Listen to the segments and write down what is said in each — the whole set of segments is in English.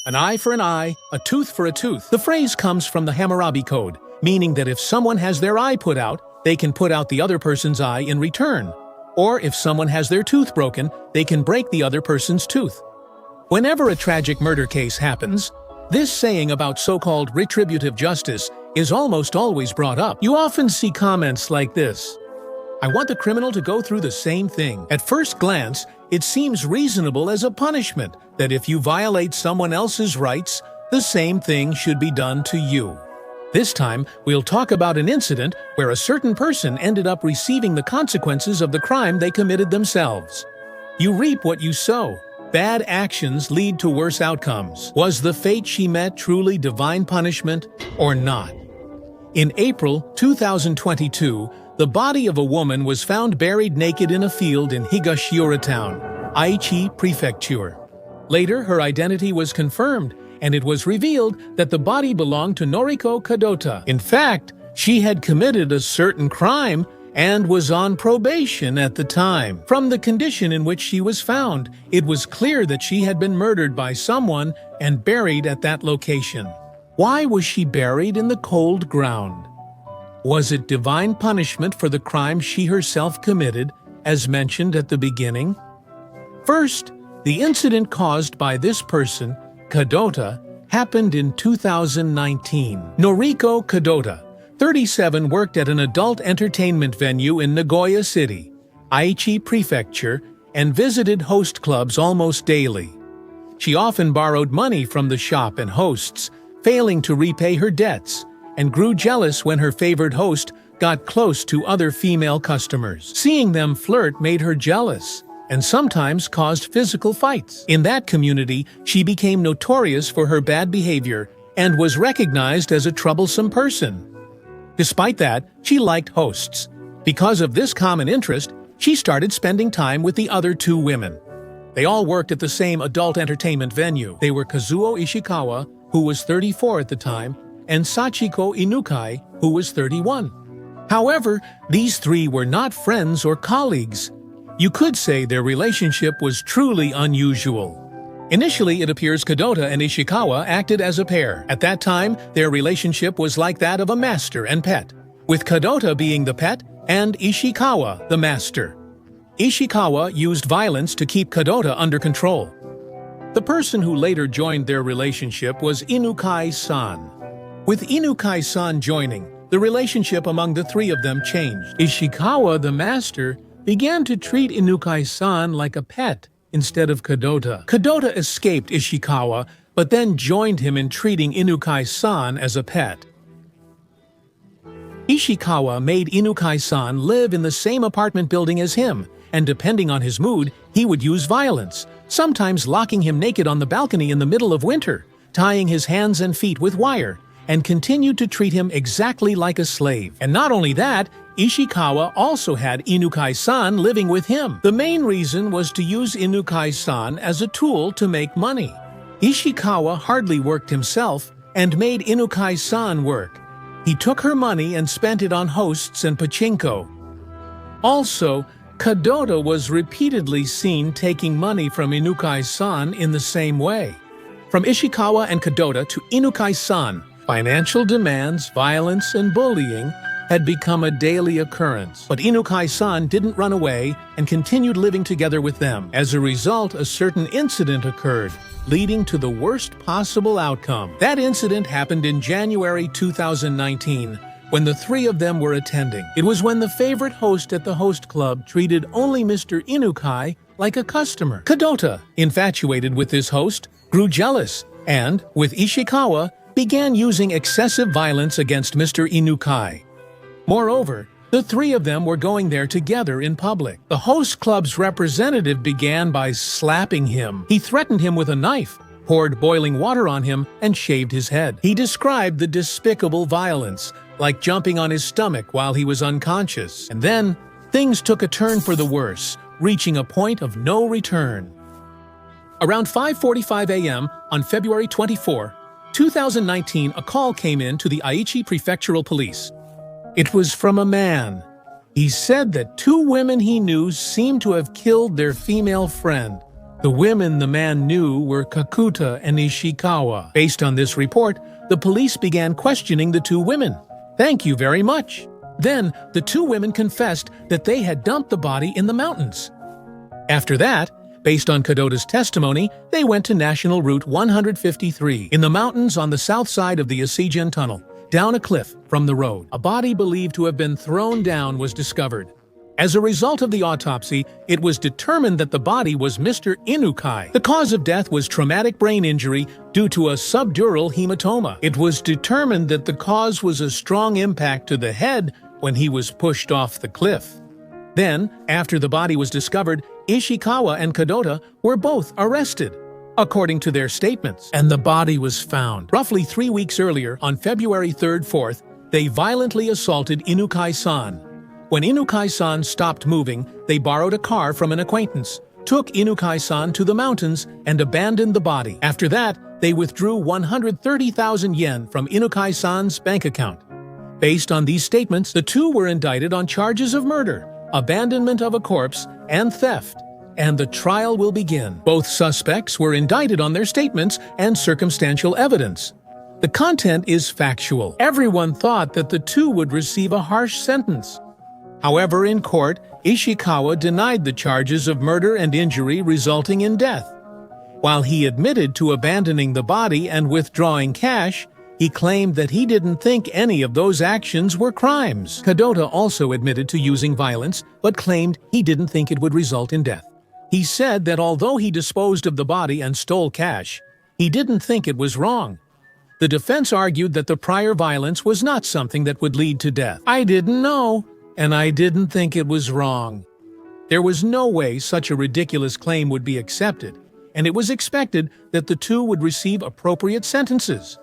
An eye for an eye, a tooth for a tooth. The phrase comes from the Hammurabi Code, meaning that if someone has their eye put out, they can put out the other person's eye in return. Or if someone has their tooth broken, they can break the other person's tooth. Whenever a tragic murder case happens, this saying about so-called retributive justice is almost always brought up. You often see comments like this: "I want the criminal to go through the same thing." At first glance, it seems reasonable as a punishment that if you violate someone else's rights, the same thing should be done to you. This time, we'll talk about an incident where a certain person ended up receiving the consequences of the crime they committed themselves. You reap what you sow. Bad actions lead to worse outcomes. Was the fate she met truly divine punishment or not? In April 2022, the body of a woman was found buried naked in a field in Higashiura Town, Aichi Prefecture. Later, her identity was confirmed, and it was revealed that the body belonged to Noriko Kadota. In fact, she had committed a certain crime and was on probation at the time. From the condition in which she was found, it was clear that she had been murdered by someone and buried at that location. Why was she buried in the cold ground? Was it divine punishment for the crime she herself committed, as mentioned at the beginning? First, the incident caused by this person, Kadota, happened in 2019. Noriko Kadota, 37, worked at an adult entertainment venue in Nagoya City, Aichi Prefecture, and visited host clubs almost daily. She often borrowed money from the shop and hosts, failing to repay her debts, and grew jealous when her favored host got close to other female customers. Seeing them flirt made her jealous, and sometimes caused physical fights. In that community, she became notorious for her bad behavior and was recognized as a troublesome person. Despite that, she liked hosts. Because of this common interest, she started spending time with the other two women. They all worked at the same adult entertainment venue. They were Kazuo Ishikawa, who was 34 at the time, and Sachiko Inukai, who was 31. However, these three were not friends or colleagues. You could say their relationship was truly unusual. Initially, it appears Kadota and Ishikawa acted as a pair. At that time, their relationship was like that of a master and pet, with Kadota being the pet and Ishikawa the master. Ishikawa used violence to keep Kadota under control. The person who later joined their relationship was Inukai-san. With Inukai-san joining, the relationship among the three of them changed. Ishikawa the master began to treat Inukai-san like a pet instead of Kadota. Kadota escaped Ishikawa, but then joined him in treating Inukai-san as a pet. Ishikawa made Inukai-san live in the same apartment building as him, and depending on his mood, he would use violence, sometimes locking him naked on the balcony in the middle of winter, tying his hands and feet with wire, and continued to treat him exactly like a slave. And not only that, Ishikawa also had Inukai-san living with him. The main reason was to use Inukai-san as a tool to make money. Ishikawa hardly worked himself and made Inukai-san work. He took her money and spent it on hosts and pachinko. Also, Kadota was repeatedly seen taking money from Inukai-san in the same way. From Ishikawa and Kadota to Inukai-san, financial demands, violence, and bullying had become a daily occurrence. But Inukai-san didn't run away and continued living together with them. As a result, a certain incident occurred, leading to the worst possible outcome. That incident happened in January 2019, when the three of them were attending. It was when the favorite host at the host club treated only Mr. Inukai like a customer. Kadota, infatuated with this host, grew jealous and, with Ishikawa, began using excessive violence against Mr. Inukai. Moreover, the three of them were going there together in public. The host club's representative began by slapping him. He threatened him with a knife, poured boiling water on him, and shaved his head. He described the despicable violence, like jumping on his stomach while he was unconscious. And then, things took a turn for the worse, reaching a point of no return. Around 5:45 a.m. on February 24, 2019, a call came in to the Aichi Prefectural Police. It was from a man. He said that two women he knew seemed to have killed their female friend. The women the man knew were Kakuta and Ishikawa. Based on this report, the police began questioning the two women. Thank you very much. Then, the two women confessed that they had dumped the body in the mountains. After that, based on Kadota's testimony, they went to National Route 153 in the mountains on the south side of the Osijin Tunnel, down a cliff from the road. A body believed to have been thrown down was discovered. As a result of the autopsy, it was determined that the body was Mr. Inukai. The cause of death was traumatic brain injury due to a subdural hematoma. It was determined that the cause was a strong impact to the head when he was pushed off the cliff. Then, after the body was discovered, Ishikawa and Kadota were both arrested, according to their statements, and the body was found. Roughly 3 weeks earlier, on February 3rd, 4th, they violently assaulted Inukai-san. When Inukai-san stopped moving, they borrowed a car from an acquaintance, took Inukai-san to the mountains, and abandoned the body. After that, they withdrew 130,000 yen from Inukai-san's bank account. Based on these statements, the two were indicted on charges of murder, abandonment of a corpse, and theft, and the trial will begin. Both suspects were indicted on their statements and circumstantial evidence. The content is factual. Everyone thought that the two would receive a harsh sentence. However, in court, Ishikawa denied the charges of murder and injury resulting in death. While he admitted to abandoning the body and withdrawing cash, he claimed that he didn't think any of those actions were crimes. Kadota also admitted to using violence, but claimed he didn't think it would result in death. He said that although he disposed of the body and stole cash, he didn't think it was wrong. The defense argued that the prior violence was not something that would lead to death. I didn't know, and I didn't think it was wrong. There was no way such a ridiculous claim would be accepted, and it was expected that the two would receive appropriate sentences.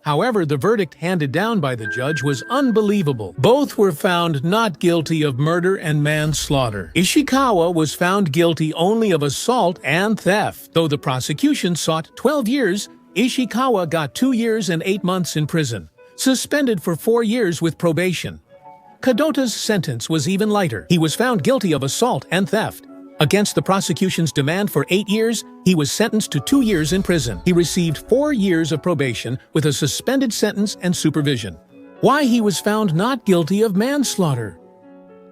However, the verdict handed down by the judge was unbelievable. Both were found not guilty of murder and manslaughter. Ishikawa was found guilty only of assault and theft. Though the prosecution sought 12 years, Ishikawa got 2 years and 8 months in prison, suspended for 4 years with probation. Kadota's sentence was even lighter. He was found guilty of assault and theft. Against the prosecution's demand for 8 years, he was sentenced to 2 years in prison. He received 4 years of probation with a suspended sentence and supervision. Why he was found not guilty of manslaughter?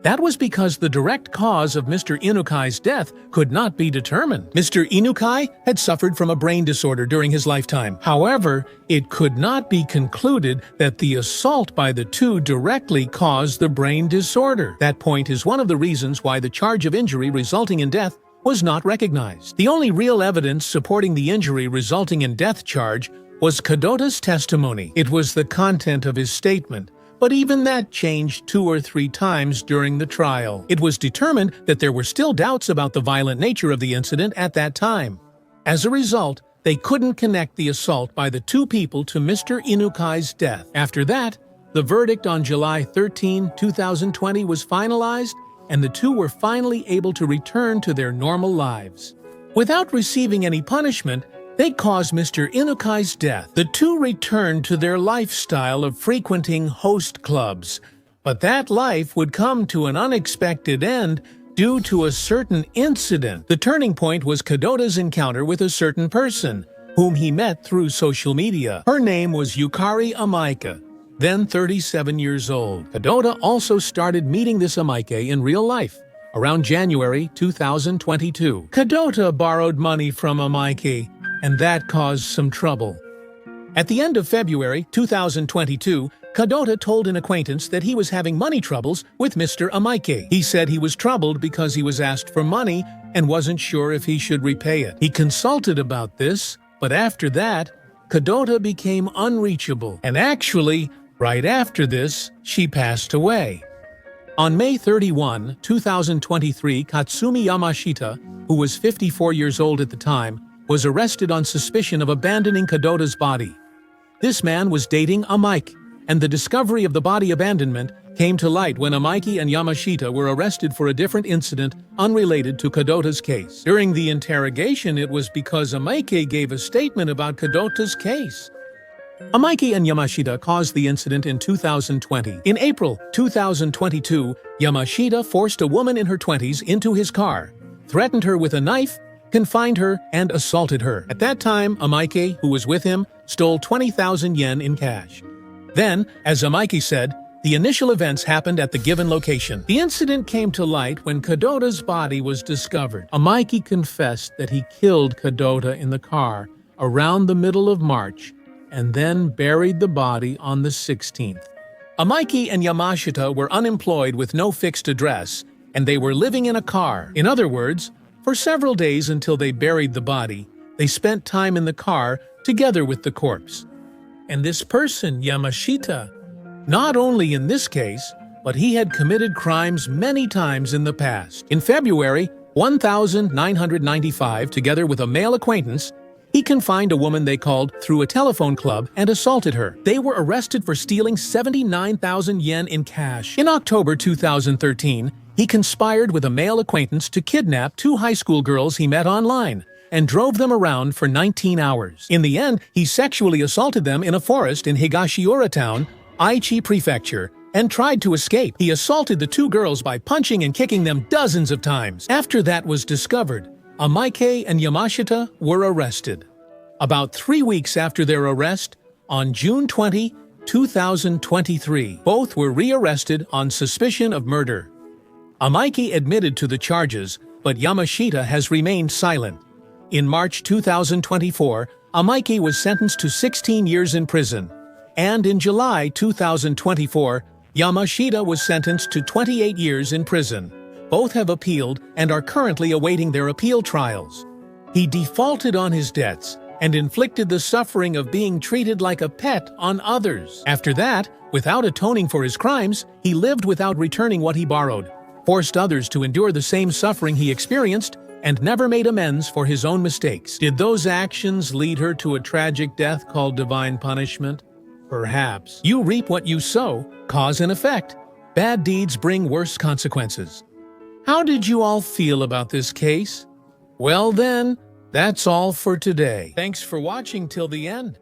That was because the direct cause of Mr. Inukai's death could not be determined. Mr. Inukai had suffered from a brain disorder during his lifetime. However, it could not be concluded that the assault by the two directly caused the brain disorder. That point is one of the reasons why the charge of injury resulting in death was not recognized. The only real evidence supporting the injury resulting in death charge was Kadota's testimony. It was the content of his statement. But even that changed 2 or 3 times during the trial. It was determined that there were still doubts about the violent nature of the incident at that time. As a result, they couldn't connect the assault by the two people to Mr. Inukai's death. After that, the verdict on July 13, 2020 was finalized, and the two were finally able to return to their normal lives. Without receiving any punishment, they caused Mr. Inukai's death. The two returned to their lifestyle of frequenting host clubs, but that life would come to an unexpected end due to a certain incident. The turning point was Kadota's encounter with a certain person, whom he met through social media. Her name was Yukari Amaike, then 37 years old. Kadota also started meeting this Amaike in real life around January 2022. Kadota borrowed money from Amaike, and that caused some trouble. At the end of February 2022, Kadota told an acquaintance that he was having money troubles with Mr. Amaike. He said he was troubled because he was asked for money and wasn't sure if he should repay it. He consulted about this, but after that, Kadota became unreachable, and actually, right after this, she passed away. On May 31, 2023, Katsumi Yamashita, who was 54 years old at the time, was arrested on suspicion of abandoning Kadota's body. This man was dating Amaike, and the discovery of the body abandonment came to light when Amaike and Yamashita were arrested for a different incident unrelated to Kadota's case. During the interrogation, it was because Amaike gave a statement about Kadota's case. Amaike and Yamashita caused the incident in 2020. In April 2022, Yamashita forced a woman in her 20s into his car, threatened her with a knife, confined her, and assaulted her. At that time, Amaike, who was with him, stole 20,000 yen in cash. Then, as Amaike said, the initial events happened at the given location. The incident came to light when Kadota's body was discovered. Amaike confessed that he killed Kadota in the car around the middle of March and then buried the body on the 16th. Amaike and Yamashita were unemployed with no fixed address, and they were living in a car. In other words, for several days until they buried the body, they spent time in the car together with the corpse. And this person, Yamashita, not only in this case, but he had committed crimes many times in the past. In February 1995, together with a male acquaintance, he confined a woman they called through a telephone club and assaulted her. They were arrested for stealing 79,000 yen in cash. In October 2013, he conspired with a male acquaintance to kidnap 2 high school girls he met online and drove them around for 19 hours. In the end, he sexually assaulted them in a forest in Higashiura Town, Aichi Prefecture, and tried to escape. He assaulted the 2 girls by punching and kicking them dozens of times. After that was discovered, Amaike and Yamashita were arrested. About 3 weeks after their arrest, on June 20, 2023, both were rearrested on suspicion of murder. Amaike admitted to the charges, but Yamashita has remained silent. In March 2024, Amaike was sentenced to 16 years in prison. And in July 2024, Yamashita was sentenced to 28 years in prison. Both have appealed and are currently awaiting their appeal trials. He defaulted on his debts and inflicted the suffering of being treated like a pet on others. After that, without atoning for his crimes, he lived without returning what he borrowed, forced others to endure the same suffering he experienced, and never made amends for his own mistakes. Did those actions lead her to a tragic death called divine punishment? Perhaps. You reap what you sow, cause and effect. Bad deeds bring worse consequences. How did you all feel about this case? Well then, that's all for today. Thanks for watching till the end.